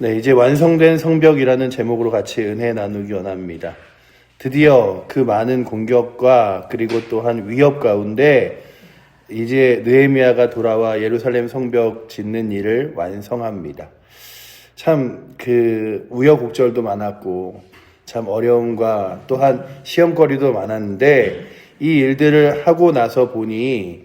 네, 이제 완성된 성벽이라는 제목으로 같이 은혜 나누기 원합니다. 드디어 그 많은 공격과 그리고 또한 위협 가운데 이제 느헤미야가 돌아와 예루살렘 성벽 짓는 일을 완성합니다. 참 그 우여곡절도 많았고 참 어려움과 또한 시험거리도 많았는데 이 일들을 하고 나서 보니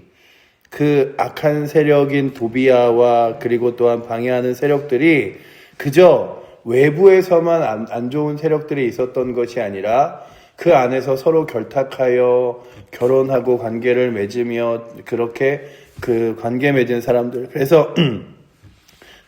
그 악한 세력인 도비야와 그리고 또한 방해하는 세력들이 그저 외부에서만 안 좋은 세력들이 있었던 것이 아니라 그 안에서 서로 결탁하여 결혼하고 관계를 맺으며 그렇게 그 관계 맺은 사람들, 그래서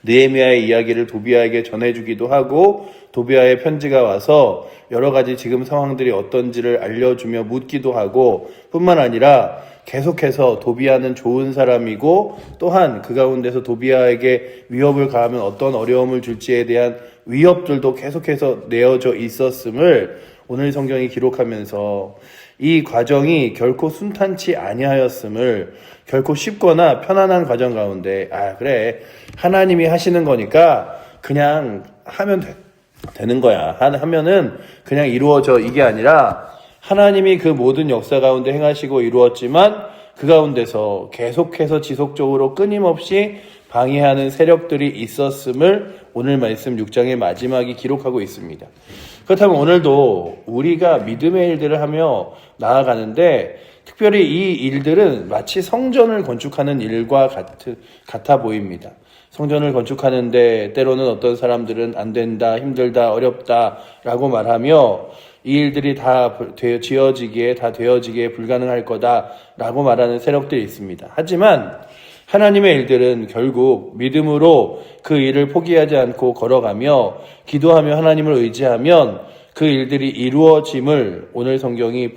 느헤미야의 이야기를 도비야에게 전해주기도 하고 도비야의 편지가 와서 여러 가지 지금 상황들이 어떤지를 알려주며 묻기도 하고 뿐만 아니라 계속해서 도비야는 좋은 사람이고 또한 그 가운데서 도비야에게 위협을 가하면 어떤 어려움을 줄지에 대한 위협들도 계속해서 내어져 있었음을 오늘 성경이 기록하면서 이 과정이 결코 순탄치 아니하였음을, 결코 쉽거나 편안한 과정 가운데 그래 하나님이 하시는 거니까 그냥 하면 되는 거야, 하면은 그냥 이루어져, 이게 아니라 하나님이 그 모든 역사 가운데 행하시고 이루었지만 그 가운데서 계속해서 지속적으로 끊임없이 방해하는 세력들이 있었음을 오늘 말씀 6장의 마지막이 기록하고 있습니다. 그렇다면 오늘도 우리가 믿음의 일들을 하며 나아가는데 특별히 이 일들은 마치 성전을 건축하는 일과 같아 보입니다. 성전을 건축하는데 때로는 어떤 사람들은 안 된다, 힘들다, 어렵다 라고 말하며 이 일들이 다 되어지기에 불가능할 거다 라고 말하는 세력들이 있습니다. 하지만 하나님의 일들은 결국 믿음으로 그 일을 포기하지 않고 걸어가며 기도하며 하나님을 의지하면 그 일들이 이루어짐을 오늘 성경이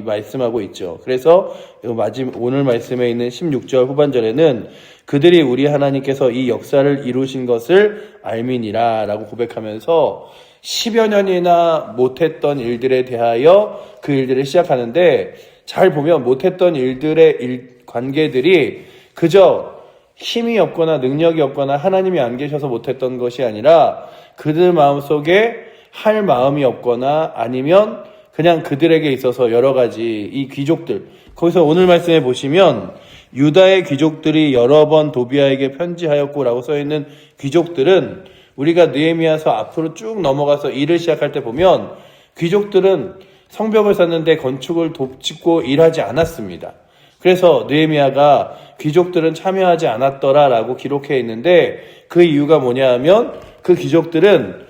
말씀하고 있죠. 그래서 오늘 말씀에 있는 16절 후반절에는 그들이 우리 하나님께서 이 역사를 이루신 것을 알미니라 라고 고백하면서 10여 년이나 못했던 일들에 대하여 그 일들을 시작하는데, 잘 보면 못했던 일들의 관계들이 그저 힘이 없거나 능력이 없거나 하나님이 안 계셔서 못했던 것이 아니라 그들 마음속에 할 마음이 없거나 아니면 그냥 그들에게 있어서 여러 가지 이 귀족들, 거기서 오늘 말씀에 보시면 유다의 귀족들이 여러 번 도비야에게 편지하였고 라고 써있는 귀족들은 우리가 느헤미야서 앞으로 쭉 넘어가서 일을 시작할 때 보면 귀족들은 성벽을 쌓는데 건축을 돕짓고 일하지 않았습니다. 그래서 느헤미야가 귀족들은 참여하지 않았더라 라고 기록해 있는데 그 이유가 뭐냐 하면 그 귀족들은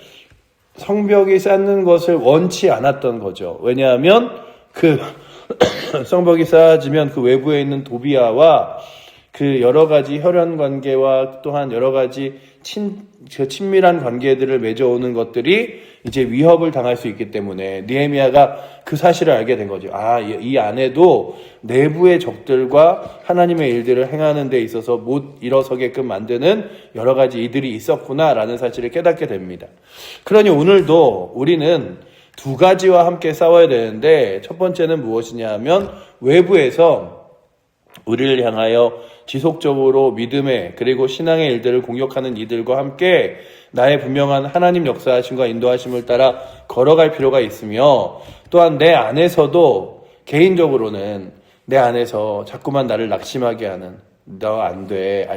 성벽이 쌓는 것을 원치 않았던 거죠. 왜냐하면 그 성벽이 쌓아지면 그 외부에 있는 도비야와 그 여러 가지 혈연 관계와 또한 여러 가지 친밀한 관계들을 맺어오는 것들이 이제 위협을 당할 수 있기 때문에 느헤미야가 그 사실을 알게 된 거죠. 이 안에도 내부의 적들과 하나님의 일들을 행하는 데 있어서 못 일어서게끔 만드는 여러 가지 이들이 있었구나라는 사실을 깨닫게 됩니다. 그러니 오늘도 우리는 두 가지와 함께 싸워야 되는데, 첫 번째는 무엇이냐 하면 외부에서 우리를 향하여 지속적으로 믿음의 그리고 신앙의 일들을 공격하는 이들과 함께 나의 분명한 하나님 역사하심과 인도하심을 따라 걸어갈 필요가 있으며, 또한 내 안에서도 개인적으로는 내 안에서 자꾸만 나를 낙심하게 하는, 너 안 돼,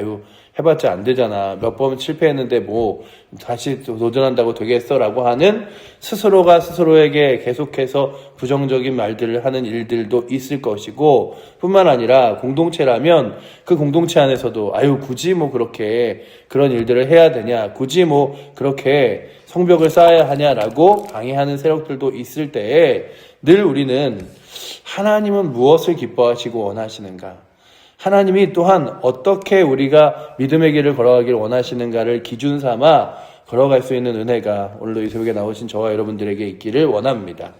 해봤자 안 되잖아, 몇 번 실패했는데 뭐 다시 도전한다고 되겠어 라고 하는 스스로가 스스로에게 계속해서 부정적인 말들을 하는 일들도 있을 것이고, 뿐만 아니라 공동체라면 그 공동체 안에서도 굳이 뭐 그렇게 그런 일들을 해야 되냐, 굳이 뭐 그렇게 성벽을 쌓아야 하냐라고 방해하는 세력들도 있을 때에 늘 우리는 하나님은 무엇을 기뻐하시고 원하시는가, 하나님이 또한 어떻게 우리가 믿음의 길을 걸어가기를 원하시는가를 기준 삼아 걸어갈 수 있는 은혜가 오늘도 이 새벽에 나오신 저와 여러분들에게 있기를 원합니다.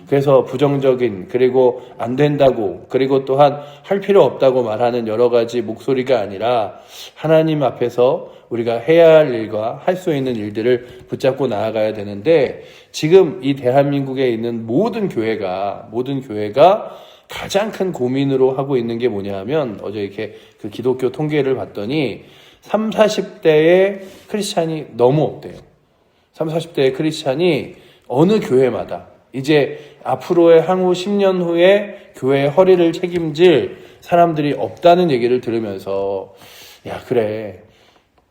그래서 부정적인, 그리고 안 된다고, 그리고 또한 할 필요 없다고 말하는 여러 가지 목소리가 아니라 하나님 앞에서 우리가 해야 할 일과 할 수 있는 일들을 붙잡고 나아가야 되는데, 지금 이 대한민국에 있는 모든 교회가 가장 큰 고민으로 하고 있는 게 뭐냐 하면, 어제 이렇게 그 기독교 통계를 봤더니 30, 40대의 크리스찬이 너무 없대요. 40대의 크리스찬이 어느 교회마다 이제 앞으로의 향후 10년 후에 교회의 허리를 책임질 사람들이 없다는 얘기를 들으면서 야 그래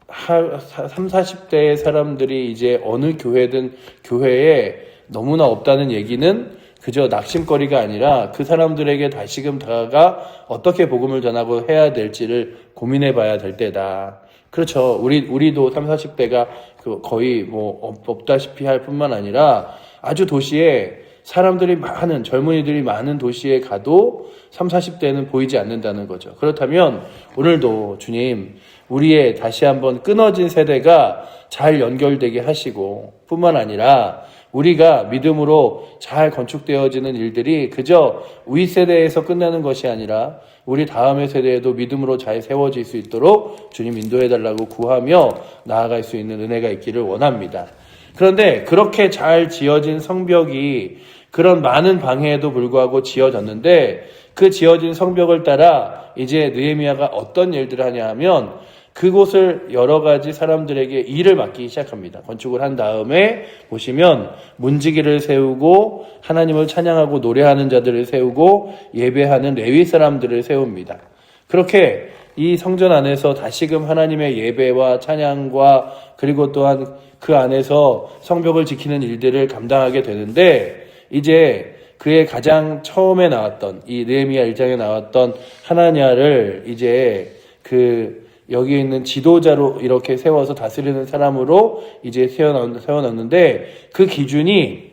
40대의 사람들이 이제 어느 교회든 교회에 너무나 없다는 얘기는 그저 낙심거리가 아니라 그 사람들에게 다시금 다가가 어떻게 복음을 전하고 해야 될지를 고민해 봐야 될 때다. 그렇죠. 우리도 30, 40대가 거의 뭐 없다시피 할 뿐만 아니라 아주 도시에 사람들이 많은, 젊은이들이 많은 도시에 가도 30, 40대는 보이지 않는다는 거죠. 그렇다면 오늘도 주님, 우리의 다시 한번 끊어진 세대가 잘 연결되게 하시고 뿐만 아니라 우리가 믿음으로 잘 건축되어지는 일들이 그저 위 세대에서 끝나는 것이 아니라 우리 다음의 세대에도 믿음으로 잘 세워질 수 있도록 주님 인도해달라고 구하며 나아갈 수 있는 은혜가 있기를 원합니다. 그런데 그렇게 잘 지어진 성벽이 그런 많은 방해에도 불구하고 지어졌는데 그 지어진 성벽을 따라 이제 느헤미야가 어떤 일들을 하냐 하면 그곳을 여러 가지 사람들에게 일을 맡기기 시작합니다. 건축을 한 다음에 보시면 문지기를 세우고 하나님을 찬양하고 노래하는 자들을 세우고 예배하는 레위 사람들을 세웁니다. 그렇게 이 성전 안에서 다시금 하나님의 예배와 찬양과 그리고 또한 그 안에서 성벽을 지키는 일들을 감당하게 되는데 이제 그의 가장 처음에 나왔던 이 느헤미야 1장에 나왔던 하나냐를 이제 여기에 있는 지도자로 이렇게 세워서 다스리는 사람으로 이제 세워놨는데 그 기준이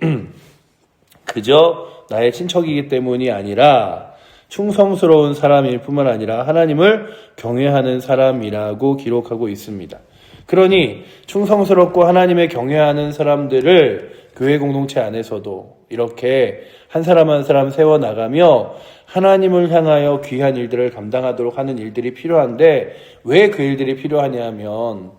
그저 나의 친척이기 때문이 아니라 충성스러운 사람일 뿐만 아니라 하나님을 경외하는 사람이라고 기록하고 있습니다. 그러니 충성스럽고 하나님의 경외하는 사람들을 교회 공동체 안에서도 이렇게 한 사람 한 사람 세워나가며 하나님을 향하여 귀한 일들을 감당하도록 하는 일들이 필요한데 왜 그 일들이 필요하냐 하면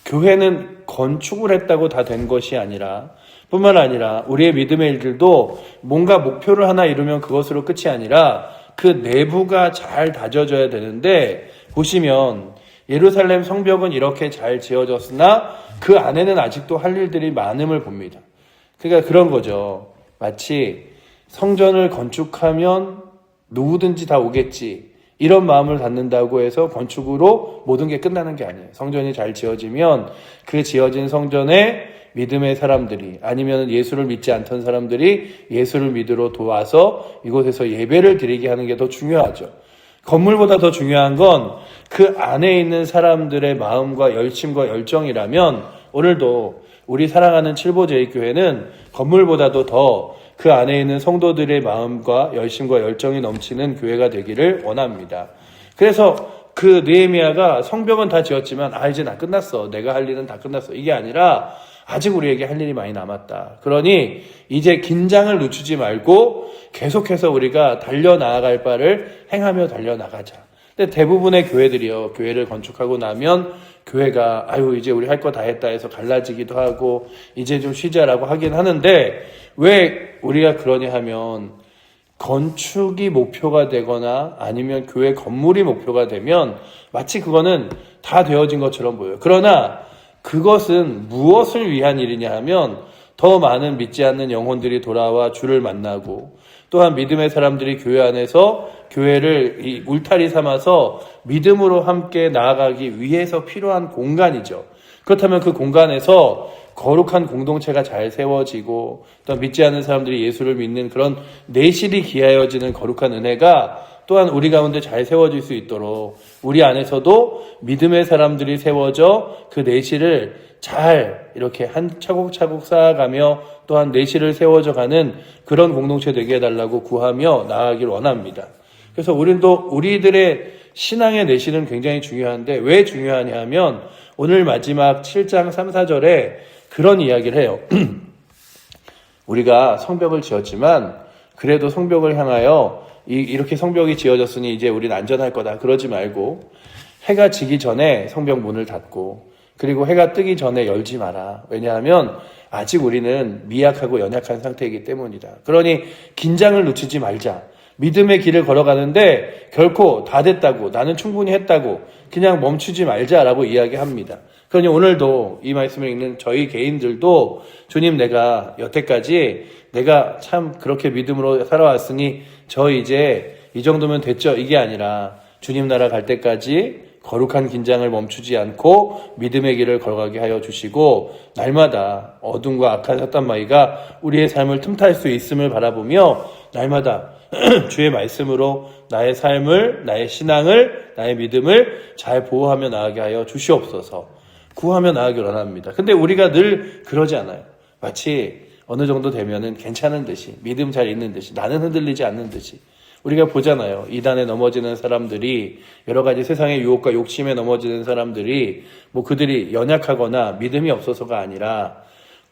교회는 건축을 했다고 다 된 것이 아니라 뿐만 아니라 우리의 믿음의 일들도 뭔가 목표를 하나 이루면 그것으로 끝이 아니라 그 내부가 잘 다져져야 되는데 보시면 예루살렘 성벽은 이렇게 잘 지어졌으나 그 안에는 아직도 할 일들이 많음을 봅니다. 그러니까 그런 거죠. 마치 성전을 건축하면 누구든지 다 오겠지 이런 마음을 갖는다고 해서 건축으로 모든 게 끝나는 게 아니에요. 성전이 잘 지어지면 그 지어진 성전에 믿음의 사람들이 아니면 예수를 믿지 않던 사람들이 예수를 믿으러 도와서 이곳에서 예배를 드리게 하는 게 더 중요하죠. 건물보다 더 중요한 건 그 안에 있는 사람들의 마음과 열심과 열정이라면 오늘도 우리 사랑하는 칠보제일교회는 건물보다도 더 그 안에 있는 성도들의 마음과 열심과 열정이 넘치는 교회가 되기를 원합니다. 그래서 그 느헤미야가 성벽은 다 지었지만 이제 나 끝났어. 내가 할 일은 다 끝났어. 이게 아니라 아직 우리에게 할 일이 많이 남았다. 그러니 이제 긴장을 늦추지 말고 계속해서 우리가 달려나아갈 바를 행하며 달려나가자. 근데 대부분의 교회들이요. 교회를 건축하고 나면 교회가 이제 우리 할 거 다 했다 해서 갈라지기도 하고 이제 좀 쉬자라고 하긴 하는데 왜 우리가 그러냐 하면 건축이 목표가 되거나 아니면 교회 건물이 목표가 되면 마치 그거는 다 되어진 것처럼 보여요. 그러나 그것은 무엇을 위한 일이냐 하면 더 많은 믿지 않는 영혼들이 돌아와 주를 만나고 또한 믿음의 사람들이 교회 안에서 교회를 이 울타리 삼아서 믿음으로 함께 나아가기 위해서 필요한 공간이죠. 그렇다면 그 공간에서 거룩한 공동체가 잘 세워지고 또 믿지 않는 사람들이 예수를 믿는 그런 내실이 기하여지는 거룩한 은혜가 또한 우리 가운데 잘 세워질 수 있도록 우리 안에서도 믿음의 사람들이 세워져 그 내실을 잘 이렇게 한 차곡차곡 쌓아가며 또한 내실을 세워져 가는 그런 공동체 되게 해달라고 구하며 나아가길 원합니다. 그래서 우리들의 신앙의 내실은 굉장히 중요한데 왜 중요하냐 하면 오늘 마지막 7장 3, 4절에 그런 이야기를 해요. 우리가 성벽을 지었지만 그래도 성벽을 향하여 이렇게 성벽이 지어졌으니 이제 우리는 안전할 거다. 그러지 말고 해가 지기 전에 성벽 문을 닫고 그리고 해가 뜨기 전에 열지 마라. 왜냐하면 아직 우리는 미약하고 연약한 상태이기 때문이다. 그러니 긴장을 늦추지 말자. 믿음의 길을 걸어가는데 결코 다 됐다고 나는 충분히 했다고 그냥 멈추지 말자라고 이야기합니다. 그러니 오늘도 이 말씀을 읽는 저희 개인들도 주님, 내가 여태까지 내가 참 그렇게 믿음으로 살아왔으니 저 이제 이 정도면 됐죠, 이게 아니라 주님 나라 갈 때까지 거룩한 긴장을 멈추지 않고 믿음의 길을 걸어가게 하여 주시고, 날마다 어둠과 악한 사탄 마귀가 우리의 삶을 틈탈 수 있음을 바라보며 날마다 주의 말씀으로 나의 삶을, 나의 신앙을, 나의 믿음을 잘 보호하며 나아가게 하여 주시옵소서. 구하며 나아가길 원합니다. 근데 우리가 늘 그러지 않아요. 마치 어느 정도 되면은 괜찮은 듯이, 믿음 잘 있는 듯이, 나는 흔들리지 않는 듯이. 우리가 보잖아요. 이단에 넘어지는 사람들이, 여러 가지 세상의 유혹과 욕심에 넘어지는 사람들이, 그들이 연약하거나 믿음이 없어서가 아니라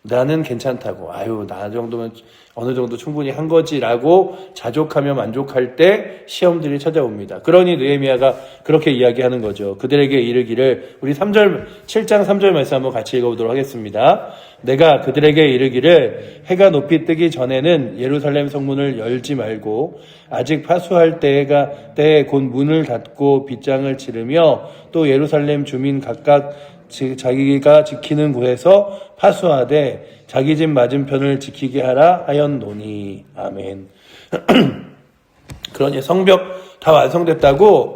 나는 괜찮다고, 나 정도면 어느 정도 충분히 한 거지라고 자족하며 만족할 때 시험들이 찾아옵니다. 그러니 느헤미야가 그렇게 이야기하는 거죠. 그들에게 이르기를, 우리 7장 3절 말씀 한번 같이 읽어보도록 하겠습니다. 내가 그들에게 이르기를, 해가 높이 뜨기 전에는 예루살렘 성문을 열지 말고 아직 파수할 때에 곧 문을 닫고 빗장을 치르며 또 예루살렘 주민 각각 자기가 지키는 곳에서 파수하되 자기 집 맞은편을 지키게 하라 하였노니. 아멘. 그러니 성벽 다 완성됐다고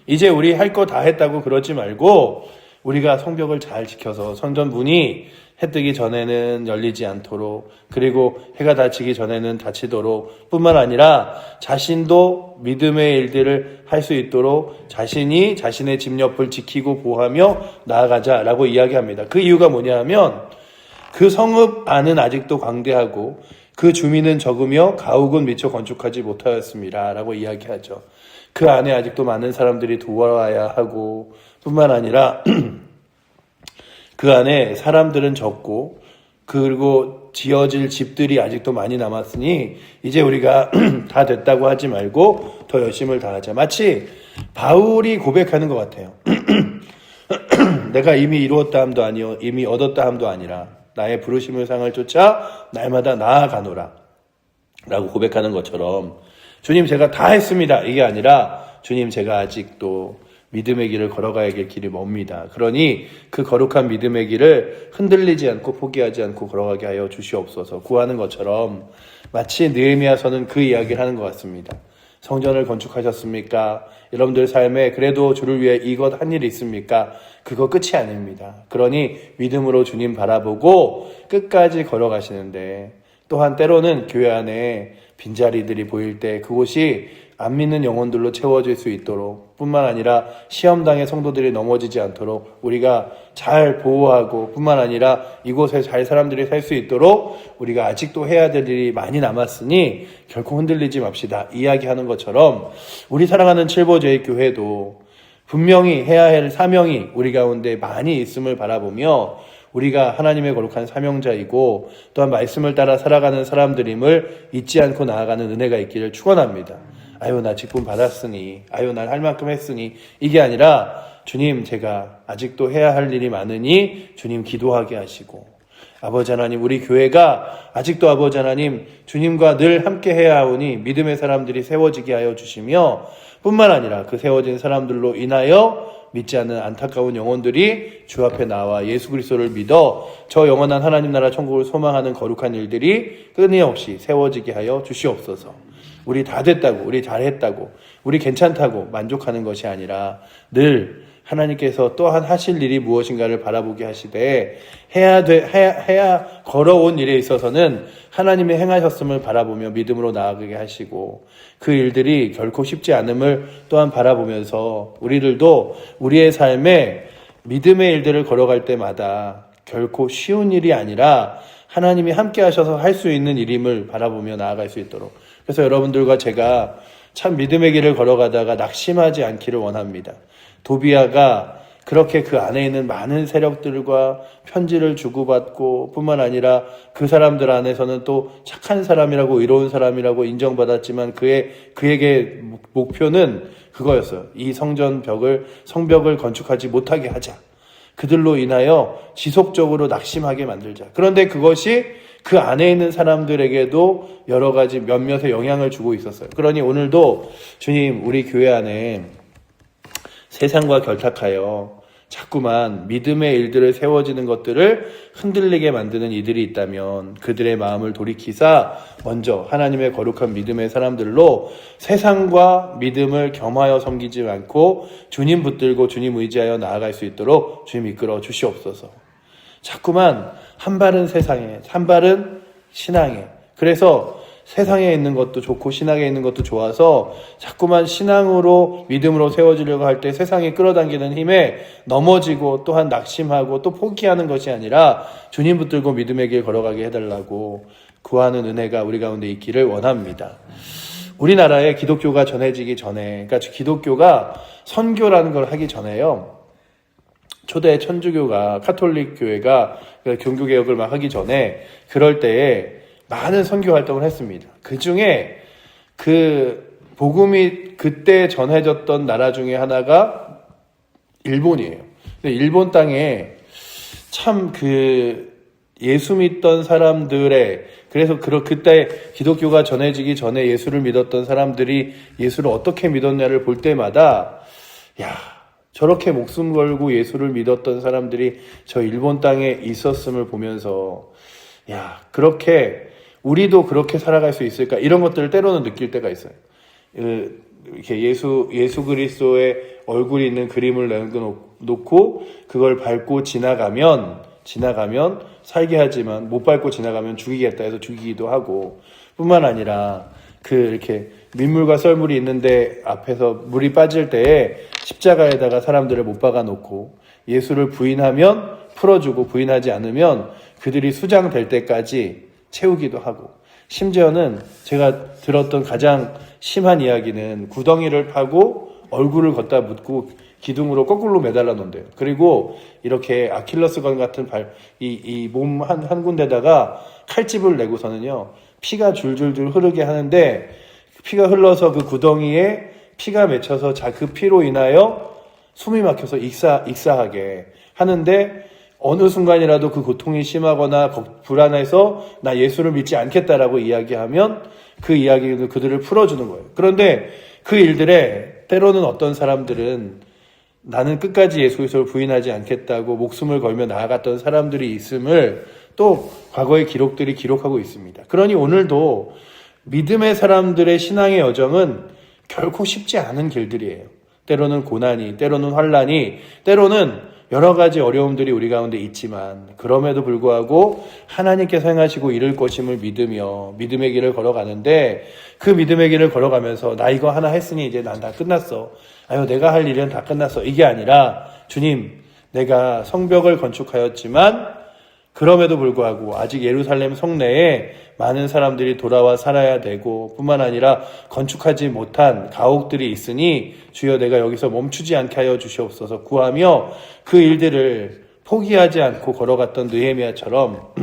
이제 우리 할 거 다 했다고 그러지 말고, 우리가 성벽을 잘 지켜서 성전문이 해 뜨기 전에는 열리지 않도록, 그리고 해가 닫히기 전에는 닫히도록 뿐만 아니라 자신도 믿음의 일들을 할 수 있도록 자신이 자신의 집 옆을 지키고 보호하며 나아가자라고 이야기합니다. 그 이유가 뭐냐 하면, 그 성읍 안은 아직도 광대하고 그 주민은 적으며 가옥은 미처 건축하지 못하였습니다 라고 이야기하죠. 그 안에 아직도 많은 사람들이 도와야 하고, 뿐만 아니라 그 안에 사람들은 적고, 그리고 지어질 집들이 아직도 많이 남았으니 이제 우리가 다 됐다고 하지 말고 더 열심을 다하자. 마치 바울이 고백하는 것 같아요. 내가 이미 이루었다 함도 아니요 이미 얻었다 함도 아니라 나의 부르심의 상을 쫓아 날마다 나아가노라 라고 고백하는 것처럼, 주님 제가 다 했습니다 이게 아니라, 주님 제가 아직도 믿음의 길을 걸어가야 할 길이 멉니다. 그러니 그 거룩한 믿음의 길을 흔들리지 않고 포기하지 않고 걸어가게 하여 주시옵소서 구하는 것처럼, 마치 느헤미야서는 그 이야기를 하는 것 같습니다. 성전을 건축하셨습니까? 여러분들 삶에 그래도 주를 위해 이것 한 일이 있습니까? 그거 끝이 아닙니다. 그러니 믿음으로 주님 바라보고 끝까지 걸어가시는데, 또한 때로는 교회 안에 빈자리들이 보일 때 그곳이 안 믿는 영혼들로 채워질 수 있도록, 뿐만 아니라 시험당의 성도들이 넘어지지 않도록 우리가 잘 보호하고, 뿐만 아니라 이곳에 잘 사람들이 살 수 있도록 우리가 아직도 해야 될 일이 많이 남았으니 결코 흔들리지 맙시다 이야기하는 것처럼, 우리 사랑하는 칠보제일교회도 분명히 해야 할 사명이 우리 가운데 많이 있음을 바라보며, 우리가 하나님의 거룩한 사명자이고 또한 말씀을 따라 살아가는 사람들임을 잊지 않고 나아가는 은혜가 있기를 축원합니다. 나 직분 받았으니, 난 할 만큼 했으니, 이게 아니라 주님 제가 아직도 해야 할 일이 많으니 주님 기도하게 하시고, 아버지 하나님 우리 교회가 아직도 아버지 하나님 주님과 늘 함께 해야 하오니 믿음의 사람들이 세워지게 하여 주시며, 뿐만 아니라 그 세워진 사람들로 인하여 믿지 않는 안타까운 영혼들이 주 앞에 나와 예수 그리스도를 믿어 저 영원한 하나님 나라 천국을 소망하는 거룩한 일들이 끊임없이 세워지게 하여 주시옵소서. 우리 다 됐다고, 우리 잘했다고, 우리 괜찮다고 만족하는 것이 아니라 늘 하나님께서 또한 하실 일이 무엇인가를 바라보게 하시되, 해야 걸어온 일에 있어서는 하나님의 행하셨음을 바라보며 믿음으로 나아가게 하시고, 그 일들이 결코 쉽지 않음을 또한 바라보면서 우리들도 우리의 삶에 믿음의 일들을 걸어갈 때마다 결코 쉬운 일이 아니라 하나님이 함께 하셔서 할 수 있는 일임을 바라보며 나아갈 수 있도록, 그래서 여러분들과 제가 참 믿음의 길을 걸어가다가 낙심하지 않기를 원합니다. 도비아가 그렇게 그 안에 있는 많은 세력들과 편지를 주고받고, 뿐만 아니라 그 사람들 안에서는 또 착한 사람이라고 의로운 사람이라고 인정받았지만 그에게 목표는 그거였어요. 이 성벽을 건축하지 못하게 하자. 그들로 인하여 지속적으로 낙심하게 만들자. 그런데 그것이 그 안에 있는 사람들에게도 여러 가지 몇몇의 영향을 주고 있었어요. 그러니 오늘도 주님 우리 교회 안에 세상과 결탁하여 자꾸만 믿음의 일들을 세워지는 것들을 흔들리게 만드는 이들이 있다면 그들의 마음을 돌이키사 먼저 하나님의 거룩한 믿음의 사람들로 세상과 믿음을 겸하여 섬기지 않고 주님 붙들고 주님 의지하여 나아갈 수 있도록 주님 이끌어 주시옵소서. 자꾸만 한 발은 세상에, 한 발은 신앙에. 그래서 세상에 있는 것도 좋고 신앙에 있는 것도 좋아서 자꾸만 신앙으로 믿음으로 세워지려고 할 때 세상이 끌어당기는 힘에 넘어지고 또한 낙심하고 또 포기하는 것이 아니라 주님 붙들고 믿음의 길 걸어가게 해달라고 구하는 은혜가 우리 가운데 있기를 원합니다. 우리나라에 기독교가 전해지기 전에, 그러니까 기독교가 선교라는 걸 하기 전에요, 초대 천주교가, 카톨릭 교회가 종교개혁을 막 하기 전에 그럴 때에 많은 선교 활동을 했습니다. 그 중에 그 복음이 그때 전해졌던 나라 중에 하나가 일본이에요. 근데 일본 땅에 참 예수 믿던 사람들의, 그래서 그때 기독교가 전해지기 전에 예수를 믿었던 사람들이 예수를 어떻게 믿었냐를 볼 때마다, 야, 저렇게 목숨 걸고 예수를 믿었던 사람들이 저 일본 땅에 있었음을 보면서, 야, 우리도 그렇게 살아갈 수 있을까? 이런 것들을 때로는 느낄 때가 있어요. 이렇게 예수 그리스도의 얼굴이 있는 그림을 놓고 그걸 밟고 지나가면 살게 하지만 못 밟고 지나가면 죽이겠다 해서 죽이기도 하고, 뿐만 아니라 이렇게 민물과 썰물이 있는데 앞에서 물이 빠질 때에 십자가에다가 사람들을 못 박아 놓고 예수를 부인하면 풀어주고 부인하지 않으면 그들이 수장될 때까지 채우기도 하고, 심지어는 제가 들었던 가장 심한 이야기는 구덩이를 파고 얼굴을 걷다 묻고 기둥으로 거꾸로 매달아 놓는데요. 그리고 이렇게 아킬레스건 같은 몸 한 군데다가 칼집을 내고서는요, 피가 줄줄줄 흐르게 하는데, 피가 흘러서 그 구덩이에 피가 맺혀서 그 피로 인하여 숨이 막혀서 익사하게 하는데, 어느 순간이라도 그 고통이 심하거나 불안해서 나 예수를 믿지 않겠다라고 이야기하면 그 이야기는 그들을 풀어주는 거예요. 그런데 그 일들에 때로는 어떤 사람들은 나는 끝까지 예수 그리스도를 부인하지 않겠다고 목숨을 걸며 나아갔던 사람들이 있음을 또 과거의 기록들이 기록하고 있습니다. 그러니 오늘도 믿음의 사람들의 신앙의 여정은 결코 쉽지 않은 길들이에요. 때로는 고난이, 때로는 환난이, 때로는 여러 가지 어려움들이 우리 가운데 있지만 그럼에도 불구하고 하나님께서 행하시고 이룰 것임을 믿으며 믿음의 길을 걸어가는데, 그 믿음의 길을 걸어가면서 나 이거 하나 했으니 이제 난 다 끝났어. 아유, 내가 할 일은 다 끝났어. 이게 아니라, 주님, 내가 성벽을 건축하였지만 그럼에도 불구하고 아직 예루살렘 성내에 많은 사람들이 돌아와 살아야 되고, 뿐만 아니라 건축하지 못한 가옥들이 있으니 주여 내가 여기서 멈추지 않게 하여 주시옵소서 구하며 그 일들을 포기하지 않고 걸어갔던 느헤미야처럼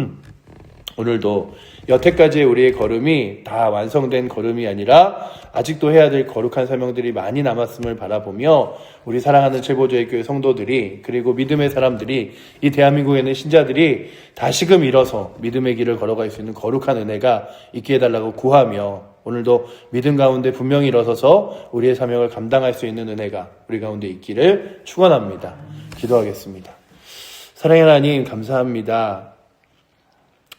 오늘도 여태까지의 우리의 걸음이 다 완성된 걸음이 아니라 아직도 해야 될 거룩한 사명들이 많이 남았음을 바라보며 우리 사랑하는 칠보조의 교회 성도들이, 그리고 믿음의 사람들이, 이 대한민국에 있는 신자들이 다시금 일어서 믿음의 길을 걸어갈 수 있는 거룩한 은혜가 있게 해달라고 구하며, 오늘도 믿음 가운데 분명히 일어서서 우리의 사명을 감당할 수 있는 은혜가 우리 가운데 있기를 축원합니다. 기도하겠습니다. 사랑의 하나님, 감사합니다.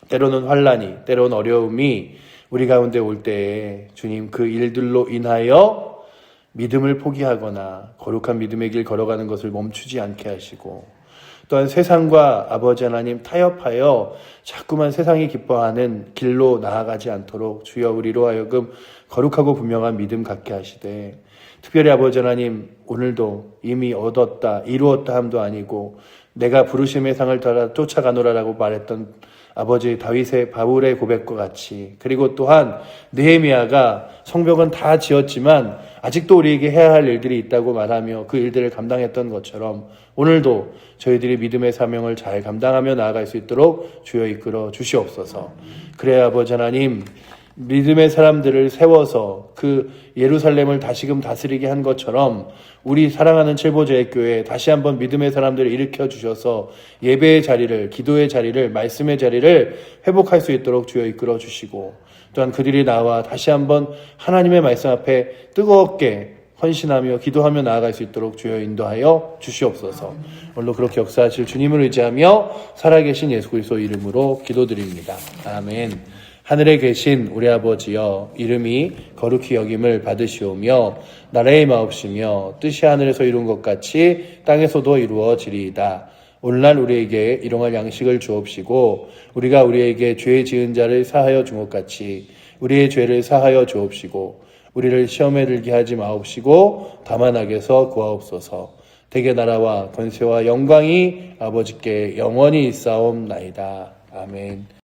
때로는 환난이, 때로는 어려움이 우리 가운데 올 때에 주님, 그 일들로 인하여 믿음을 포기하거나 거룩한 믿음의 길 걸어가는 것을 멈추지 않게 하시고, 또한 세상과 아버지 하나님 타협하여 자꾸만 세상이 기뻐하는 길로 나아가지 않도록 주여 우리로 하여금 거룩하고 분명한 믿음 갖게 하시되, 특별히 아버지 하나님, 오늘도 이미 얻었다, 이루었다 함도 아니고 내가 부르심의 상을 따라 쫓아가노라라고 말했던 아버지 다윗의 바울의 고백과 같이, 그리고 또한 느헤미야가 성벽은 다 지었지만 아직도 우리에게 해야 할 일들이 있다고 말하며 그 일들을 감당했던 것처럼 오늘도 저희들이 믿음의 사명을 잘 감당하며 나아갈 수 있도록 주여 이끌어 주시옵소서. 그래야 아버지 하나님, 믿음의 사람들을 세워서 그 예루살렘을 다시금 다스리게 한 것처럼 우리 사랑하는 칠보조의 교회에 다시 한번 믿음의 사람들을 일으켜 주셔서 예배의 자리를, 기도의 자리를, 말씀의 자리를 회복할 수 있도록 주여 이끌어 주시고, 또한 그들이 나와 다시 한번 하나님의 말씀 앞에 뜨겁게 헌신하며 기도하며 나아갈 수 있도록 주여 인도하여 주시옵소서. 오늘도 그렇게 역사하실 주님을 의지하며 살아계신 예수 그리스도 이름으로 기도드립니다. 아멘. 하늘에 계신 우리 아버지여, 이름이 거룩히 여김을 받으시오며 나라의 마옵시며 뜻이 하늘에서 이룬 것 같이 땅에서도 이루어지리이다. 오늘날 우리에게 일용할 양식을 주옵시고 우리가 우리에게 죄 지은 자를 사하여 준 것 같이 우리의 죄를 사하여 주옵시고 우리를 시험에 들게 하지 마옵시고 다만 악에서 구하옵소서. 대개 나라와 권세와 영광이 아버지께 영원히 있사옵나이다. 아멘.